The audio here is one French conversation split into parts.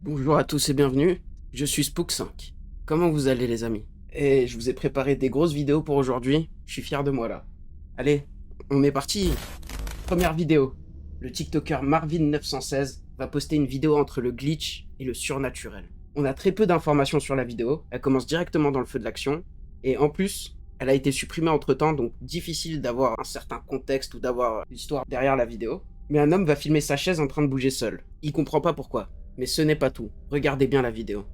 Bonjour à tous et bienvenue, je suis Spook5. Comment vous allez les amis? Et je vous ai préparé des grosses vidéos pour aujourd'hui, je suis fier de moi là. Allez, on est parti. Première vidéo. Le TikToker Marvin916 va poster une vidéo entre le glitch et le surnaturel. On a très peu d'informations sur la vidéo, elle commence directement dans le feu de l'action, et en plus, elle a été supprimée entre temps, donc difficile d'avoir un certain contexte ou d'avoir l'histoire derrière la vidéo. Mais un homme va filmer sa chaise en train de bouger seul. Il comprend pas pourquoi. Mais ce n'est pas tout. Regardez bien la vidéo.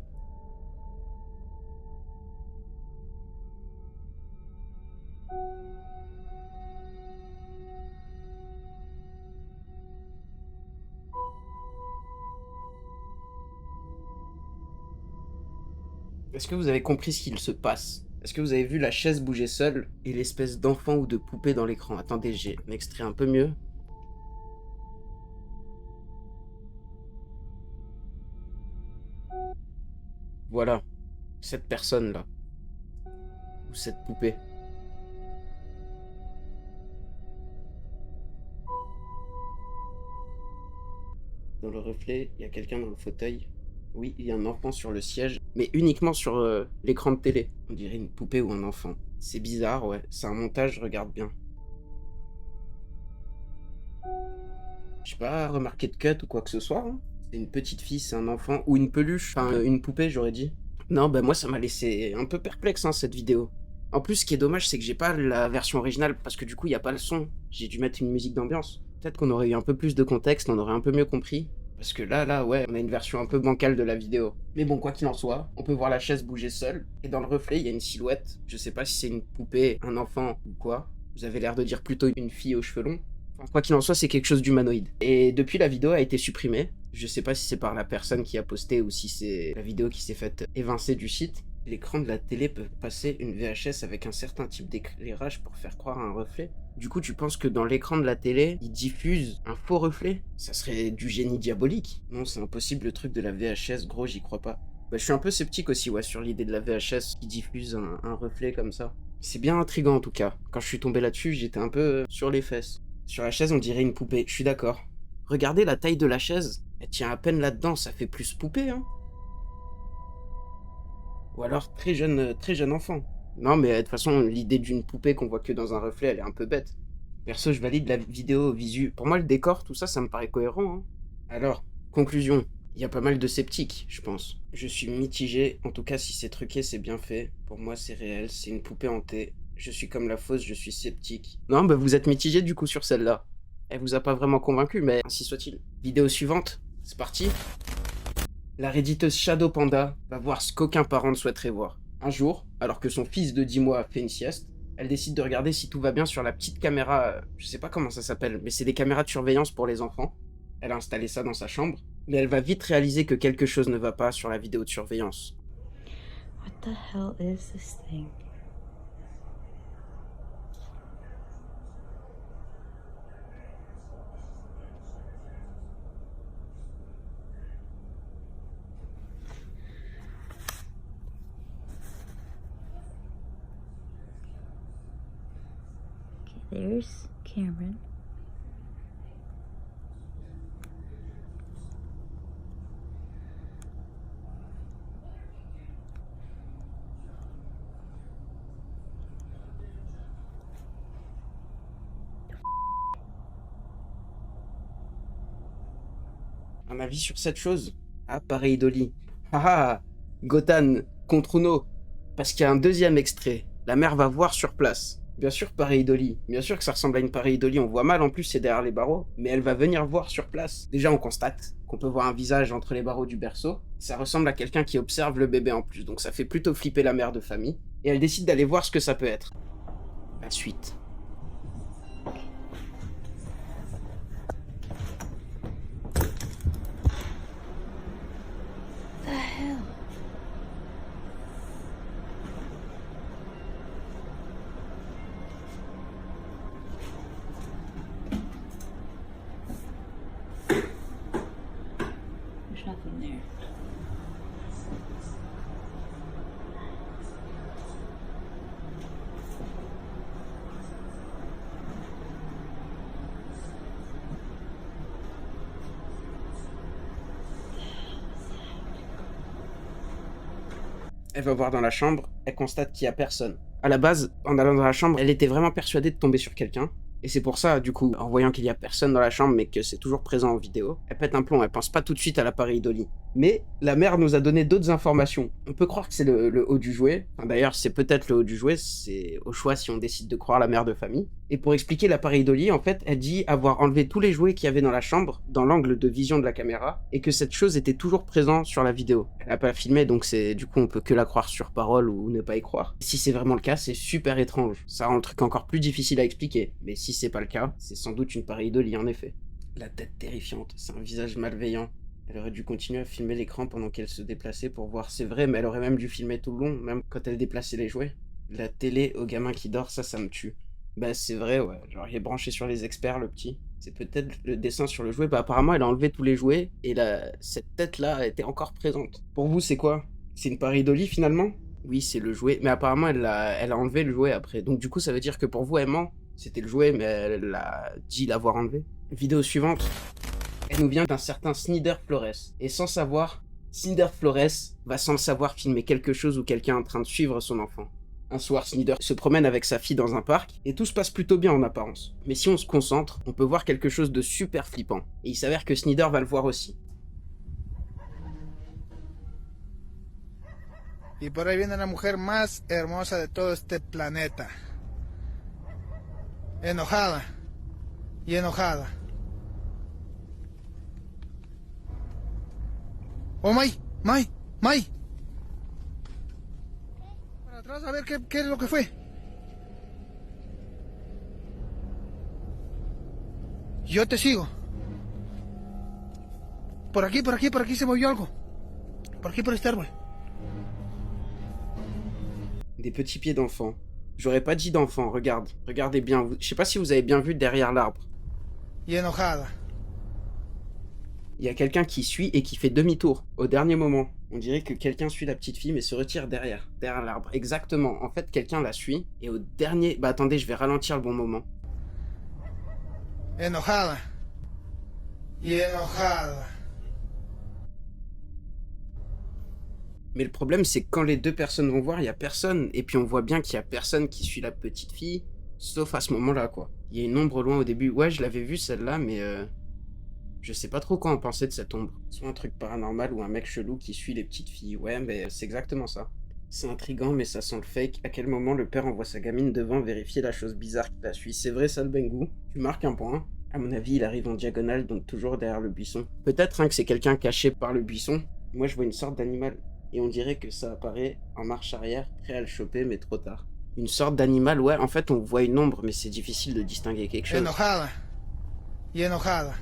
Est-ce que vous avez compris ce qu'il se passe? Est-ce que vous avez vu la chaise bouger seule et l'espèce d'enfant ou de poupée dans l'écran? Attendez, j'ai un extrait un peu mieux. Voilà, cette personne-là. Ou cette poupée. Dans le reflet, il y a quelqu'un dans le fauteuil. Oui, il y a un enfant sur le siège, mais uniquement sur l'écran de télé. On dirait une poupée ou un enfant. C'est bizarre, ouais. C'est un montage, regarde bien. J'ai pas remarqué de cut ou quoi que ce soit, hein. C'est une petite fille, c'est un enfant, ou une peluche, enfin une poupée j'aurais dit. Non, bah moi ça m'a laissé un peu perplexe hein, cette vidéo. En plus, ce qui est dommage, c'est que j'ai pas la version originale, parce que du coup, il y a pas le son. J'ai dû mettre une musique d'ambiance. Peut-être qu'on aurait eu un peu plus de contexte, on aurait un peu mieux compris. Parce que là, ouais, on a une version un peu bancale de la vidéo. Mais bon, quoi qu'il en soit, on peut voir la chaise bouger seule, et dans le reflet, il y a une silhouette. Je sais pas si c'est une poupée, un enfant ou quoi. Vous avez l'air de dire plutôt une fille aux cheveux longs. Enfin, quoi qu'il en soit, c'est quelque chose d'humanoïde. Et depuis, la vidéo a été supprimée. Je sais pas si c'est par la personne qui a posté ou si c'est la vidéo qui s'est faite évincer du site. L'écran de la télé peut passer une VHS avec un certain type d'éclairage pour faire croire à un reflet. Du coup, tu penses que dans l'écran de la télé, il diffuse un faux reflet? Ça serait du génie diabolique. Non, c'est impossible, le truc de la VHS, gros, j'y crois pas. Bah, je suis un peu sceptique aussi, ouais, sur l'idée de la VHS qui diffuse un reflet comme ça. C'est bien intriguant en tout cas. Quand je suis tombé là-dessus, j'étais un peu sur les fesses. Sur la chaise, on dirait une poupée, je suis d'accord. Regardez la taille de la chaise, elle tient à peine là-dedans, ça fait plus poupée, hein. Ou alors très jeune enfant. Non, mais de toute façon, l'idée d'une poupée qu'on voit que dans un reflet, elle est un peu bête. Perso, je valide la vidéo visu. Pour moi, le décor, tout ça, ça me paraît cohérent, hein. Alors, conclusion. Il y a pas mal de sceptiques, je pense. Je suis mitigé. En tout cas, si c'est truqué, c'est bien fait. Pour moi, c'est réel. C'est une poupée hantée. Je suis comme la fausse, je suis sceptique. Non, bah vous êtes mitigé du coup sur celle-là. Elle vous a pas vraiment convaincu, mais ainsi soit-il. Vidéo suivante. C'est parti. La redditeuse Shadow Panda va voir ce qu'aucun parent ne souhaiterait voir. Un jour, alors que son fils de 10 mois fait une sieste, elle décide de regarder si tout va bien sur la petite caméra, je sais pas comment ça s'appelle, mais c'est des caméras de surveillance pour les enfants. Elle a installé ça dans sa chambre, mais elle va vite réaliser que quelque chose ne va pas sur la vidéo de surveillance. What the hell is this thing? Okay, there's Cameron. Un avis sur cette chose? Ah, pareil Dolly. Ah ah, Gotan contre Uno. Parce qu'il y a un deuxième extrait. La mère va voir sur place. Bien sûr, pareidolie. Bien sûr que ça ressemble à une pareidolie. On voit mal en plus, c'est derrière les barreaux. Mais elle va venir voir sur place. Déjà, on constate qu'on peut voir un visage entre les barreaux du berceau. Ça ressemble à quelqu'un qui observe le bébé en plus. Donc ça fait plutôt flipper la mère de famille. Et elle décide d'aller voir ce que ça peut être. La suite. The hell? There's nothing there. Elle va voir dans la chambre, elle constate qu'il y a personne. À la base, en allant dans la chambre, elle était vraiment persuadée de tomber sur quelqu'un. Et c'est pour ça, du coup, en voyant qu'il y a personne dans la chambre, mais que c'est toujours présent en vidéo, elle pète un plomb, elle pense pas tout de suite à l'appareil Dolly. Mais la mère nous a donné d'autres informations. On peut croire que c'est le haut du jouet. Enfin, d'ailleurs, c'est peut-être le haut du jouet, c'est au choix si on décide de croire la mère de famille. Et pour expliquer l'appareil Dolly, en fait, elle dit avoir enlevé tous les jouets qu'il y avait dans la chambre, dans l'angle de vision de la caméra, et que cette chose était toujours présente sur la vidéo. Elle n'a pas filmé, donc du coup, on peut que la croire sur parole ou ne pas y croire. Si c'est vraiment le cas, c'est super étrange. Ça rend le truc encore plus difficile à expliquer. Mais si c'est pas le cas, c'est sans doute une pareidolie en effet. La tête terrifiante, c'est un visage malveillant. Elle aurait dû continuer à filmer l'écran pendant qu'elle se déplaçait pour voir, c'est vrai, mais elle aurait même dû filmer tout le long, même quand elle déplaçait les jouets. La télé au gamin qui dort, ça me tue. Bah c'est vrai, ouais, genre il est branché sur les experts, le petit. C'est peut-être le dessin sur le jouet, bah apparemment elle a enlevé tous les jouets, et cette tête-là était encore présente. Pour vous, c'est quoi? C'est une pareidolie finalement? Oui, c'est le jouet, mais apparemment elle a enlevé le jouet après. Donc du coup, ça veut dire que pour vous, elle ment. C'était le jouet, mais elle a dit l'avoir enlevé. Vidéo suivante. Elle nous vient d'un certain Snider Flores. Et sans savoir, Snider Flores va sans le savoir filmer quelque chose ou quelqu'un en train de suivre son enfant. Un soir, Snider se promène avec sa fille dans un parc, et tout se passe plutôt bien en apparence. Mais si on se concentre, on peut voir quelque chose de super flippant. Et il s'avère que Snider va le voir aussi. Y por ahí viene la mujer más hermosa de todo este planeta. Enojada. Y enojada. Oh, May, May, May. Para atrás a ver qué es lo que fue. Yo te sigo. Por aquí se movió algo. Por aquí, por este árbol. Des petits pieds d'enfant. J'aurais pas dit d'enfant, regarde. Regardez bien. Je sais pas si vous avez bien vu derrière l'arbre. Y enojada. Il y a quelqu'un qui suit et qui fait demi-tour, au dernier moment. On dirait que quelqu'un suit la petite fille mais se retire derrière l'arbre. Exactement, en fait quelqu'un la suit, et au dernier... Bah attendez, je vais ralentir le bon moment. Enojada. Y enojada. Mais le problème c'est que quand les deux personnes vont voir, il y a personne, et puis on voit bien qu'il y a personne qui suit la petite fille, sauf à ce moment-là quoi. Il y a une ombre loin au début, ouais je l'avais vue celle-là, mais je sais pas trop quoi en penser de cette ombre. Soit un truc paranormal ou un mec chelou qui suit les petites filles. Ouais, mais c'est exactement ça. C'est intriguant, mais ça sent le fake. À quel moment le père envoie sa gamine devant vérifier la chose bizarre qui la suit? C'est vrai ça le Bengu. Tu marques un point. À mon avis, il arrive en diagonale, donc toujours derrière le buisson. Peut-être que c'est quelqu'un caché par le buisson. Moi, je vois une sorte d'animal. Et on dirait que ça apparaît en marche arrière, prêt à le choper, mais trop tard. Une sorte d'animal, ouais. En fait, on voit une ombre, mais c'est difficile de distinguer quelque chose. Enojada. Y enojada.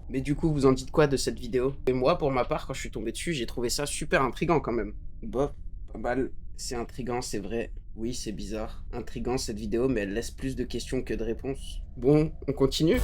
Mais du coup, vous en dites quoi de cette vidéo? Et moi, pour ma part, quand je suis tombé dessus, j'ai trouvé ça super intriguant quand même. Bof, pas mal. C'est intriguant, c'est vrai. Oui, c'est bizarre. Intriguant cette vidéo, mais elle laisse plus de questions que de réponses. Bon, on continue?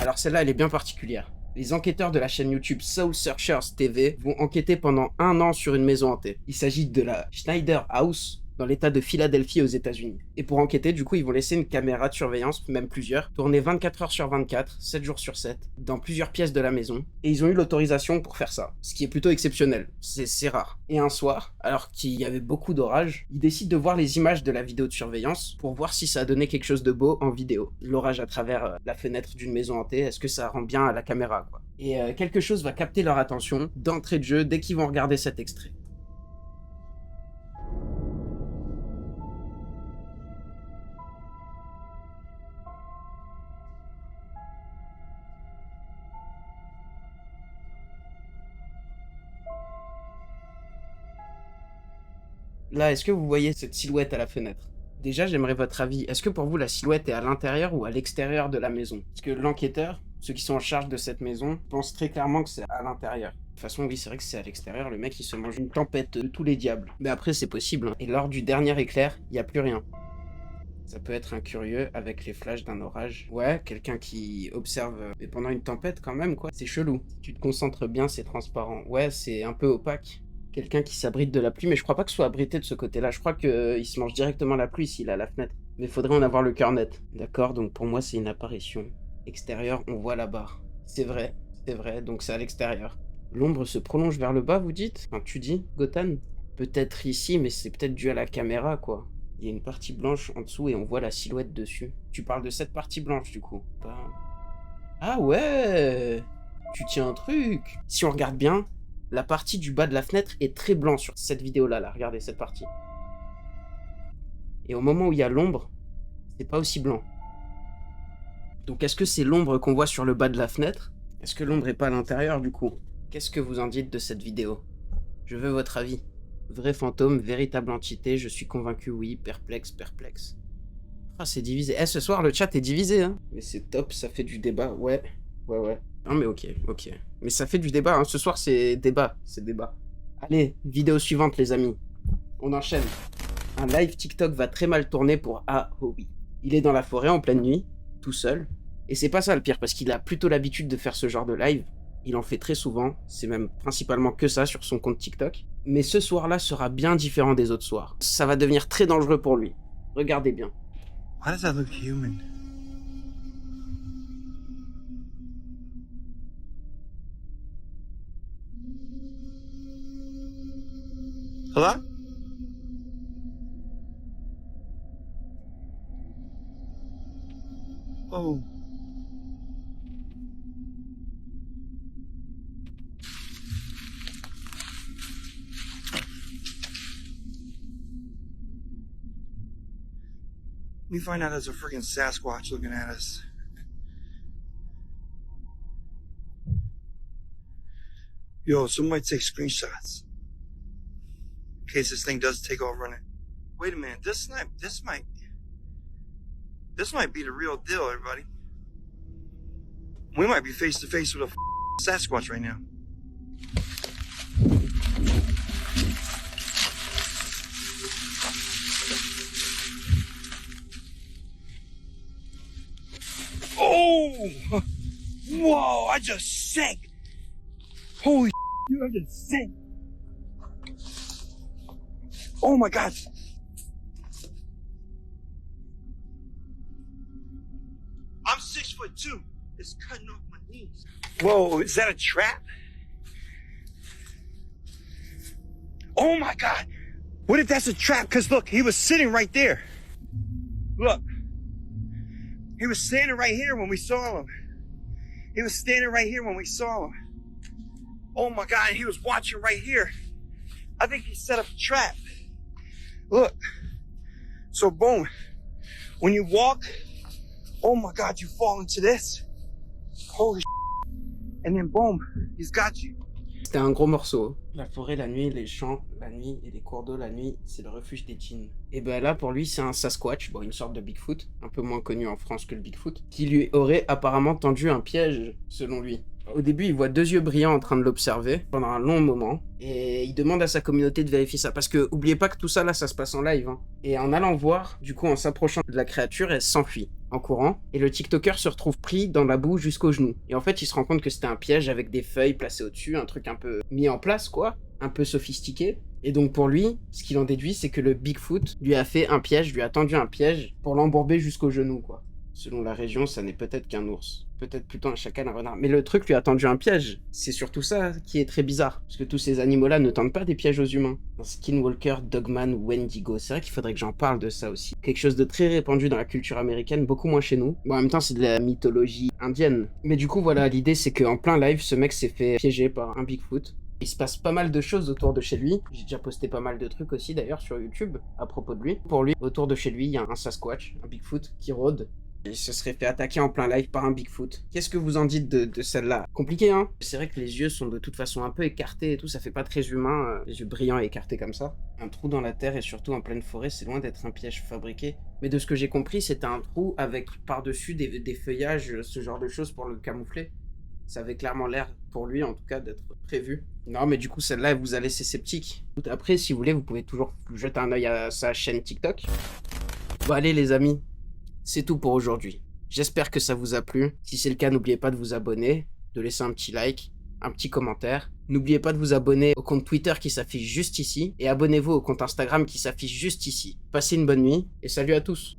Alors celle-là, elle est bien particulière. Les enquêteurs de la chaîne YouTube Soul Searchers TV vont enquêter pendant 1 an sur une maison hantée. Il s'agit de la Schneider House, dans l'état de Philadelphie aux États-Unis. Et pour enquêter, du coup, ils vont laisser une caméra de surveillance, même plusieurs, tourner 24 heures sur 24, 7 jours sur 7, dans plusieurs pièces de la maison. Et ils ont eu l'autorisation pour faire ça, ce qui est plutôt exceptionnel. C'est rare. Et un soir, alors qu'il y avait beaucoup d'orage, ils décident de voir les images de la vidéo de surveillance pour voir si ça a donné quelque chose de beau en vidéo. L'orage à travers la fenêtre d'une maison hantée, est-ce que ça rend bien à la caméra, quoi. Et quelque chose va capter leur attention d'entrée de jeu dès qu'ils vont regarder cet extrait. Là, est-ce que vous voyez cette silhouette à la fenêtre? Déjà, j'aimerais votre avis. Est-ce que pour vous, la silhouette est à l'intérieur ou à l'extérieur de la maison? Parce que l'enquêteur, ceux qui sont en charge de cette maison, pensent très clairement que c'est à l'intérieur. De toute façon, oui, c'est vrai que c'est à l'extérieur. Le mec, il se mange une tempête de tous les diables. Mais après, c'est possible, hein. Et lors du dernier éclair, il n'y a plus rien. Ça peut être un curieux avec les flashs d'un orage. Ouais, quelqu'un qui observe, mais pendant une tempête quand même, quoi. C'est chelou. Si tu te concentres bien, c'est transparent. Ouais, c'est un peu opaque. Quelqu'un qui s'abrite de la pluie, mais je crois pas que ce soit abrité de ce côté-là. Je crois qu'il se mange directement la pluie s'il a la fenêtre. Mais faudrait en avoir le cœur net. D'accord, donc pour moi c'est une apparition. Extérieur, on voit la barre. C'est vrai, donc c'est à l'extérieur. L'ombre se prolonge vers le bas, vous dites? Enfin, tu dis, Gotan? peut-être ici, mais c'est peut-être dû à la caméra, quoi. Il y a une partie blanche en dessous et on voit la silhouette dessus. Tu parles de cette partie blanche, du coup. Ah ouais! Tu tiens un truc! Si on regarde bien, la partie du bas de la fenêtre est très blanc sur cette vidéo-là, là. Regardez cette partie. Et au moment où il y a l'ombre, c'est pas aussi blanc. Donc est-ce que c'est l'ombre qu'on voit sur le bas de la fenêtre? Est-ce que l'ombre est pas à l'intérieur, du coup? Qu'est-ce que vous en dites de cette vidéo? Je veux votre avis. Vrai fantôme, véritable entité, je suis convaincu, oui, perplexe, perplexe. Ah, c'est divisé. Eh, ce soir, le chat est divisé, hein. Mais c'est top, ça fait du débat, ouais. Ouais. Non, mais ok. Mais ça fait du débat, hein. Ce soir, c'est débat, Allez, vidéo suivante, les amis. On enchaîne. Un live TikTok va très mal tourner pour Ahobi. Il est dans la forêt en pleine nuit, tout seul. Et c'est pas ça le pire, parce qu'il a plutôt l'habitude de faire ce genre de live. Il en fait très souvent, c'est même principalement que ça sur son compte TikTok. Mais ce soir-là sera bien différent des autres soirs. Ça va devenir très dangereux pour lui. Regardez bien. Why does that look human? Hello? Oh. We find out there's a freaking Sasquatch looking at us. Yo, somebody take screenshots. In case this thing does take off running. Wait a minute, this might be the real deal, everybody. We might be face to face with a Sasquatch right now. Oh! Whoa, I just sank! Holy dude, I just sank! Oh my god! I'm 6'2". It's cutting off my knees. Whoa, is that a trap? Oh my god! What if that's a trap? Cause look, he was sitting right there. Look. He was standing right here when we saw him. He was standing right here when we saw him. Oh my god, he was watching right here. I think he set up a trap. Look. So boom. When you walk, oh my god, you fall into this. Holy shit. And then boom, he's got you. C'était un gros morceau. La forêt la nuit, les champs la nuit et les cours d'eau la nuit, c'est le refuge des djinns. Et ben là, pour lui, c'est un Sasquatch, bon, une sorte de Bigfoot, un peu moins connu en France que le Bigfoot, qui lui aurait apparemment tendu un piège, selon lui. Au début, il voit deux yeux brillants en train de l'observer pendant un long moment, et il demande à sa communauté de vérifier ça, parce que oubliez pas que tout ça là, ça se passe en live, hein. Et en allant voir, du coup, en s'approchant de la créature, elle s'enfuit en courant, et le TikToker se retrouve pris dans la boue jusqu'aux genoux. Et en fait, il se rend compte que c'était un piège avec des feuilles placées au-dessus, un truc un peu mis en place, quoi, un peu sophistiqué. Et donc pour lui, ce qu'il en déduit, c'est que le Bigfoot lui a fait un piège, lui a tendu un piège pour l'embourber jusqu'aux genoux, quoi. Selon la région, ça n'est peut-être qu'un ours. Peut-être plutôt un chacal, un renard. Mais le truc lui a tendu un piège. C'est surtout ça qui est très bizarre. Parce que tous ces animaux-là ne tendent pas des pièges aux humains. Un skinwalker, dogman, wendigo. C'est vrai qu'il faudrait que j'en parle de ça aussi. Quelque chose de très répandu dans la culture américaine, beaucoup moins chez nous. Bon, en même temps, c'est de la mythologie indienne. Mais du coup, voilà, l'idée, c'est qu'en plein live, ce mec s'est fait piéger par un Bigfoot. Il se passe pas mal de choses autour de chez lui. J'ai déjà posté pas mal de trucs aussi, d'ailleurs, sur YouTube, à propos de lui. Pour lui, autour de chez lui, il y a un Sasquatch, un Bigfoot, qui rôde. Il se serait fait attaquer en plein live par un Bigfoot. Qu'est-ce que vous en dites de celle-là? Compliqué, hein? C'est vrai que les yeux sont de toute façon un peu écartés et tout, ça fait pas très humain, les yeux brillants et écartés comme ça. Un trou dans la terre et surtout en pleine forêt, c'est loin d'être un piège fabriqué. Mais de ce que j'ai compris, c'était un trou avec par-dessus des feuillages, ce genre de choses pour le camoufler. Ça avait clairement l'air, pour lui en tout cas, d'être prévu. Non, mais du coup, celle-là, elle vous a laissé sceptique. Après, si vous voulez, vous pouvez toujours jeter un œil à sa chaîne TikTok. Bon, allez les amis, c'est tout pour aujourd'hui. J'espère que ça vous a plu. Si c'est le cas, n'oubliez pas de vous abonner, de laisser un petit like, un petit commentaire. N'oubliez pas de vous abonner au compte Twitter qui s'affiche juste ici. Et abonnez-vous au compte Instagram qui s'affiche juste ici. Passez une bonne nuit et salut à tous.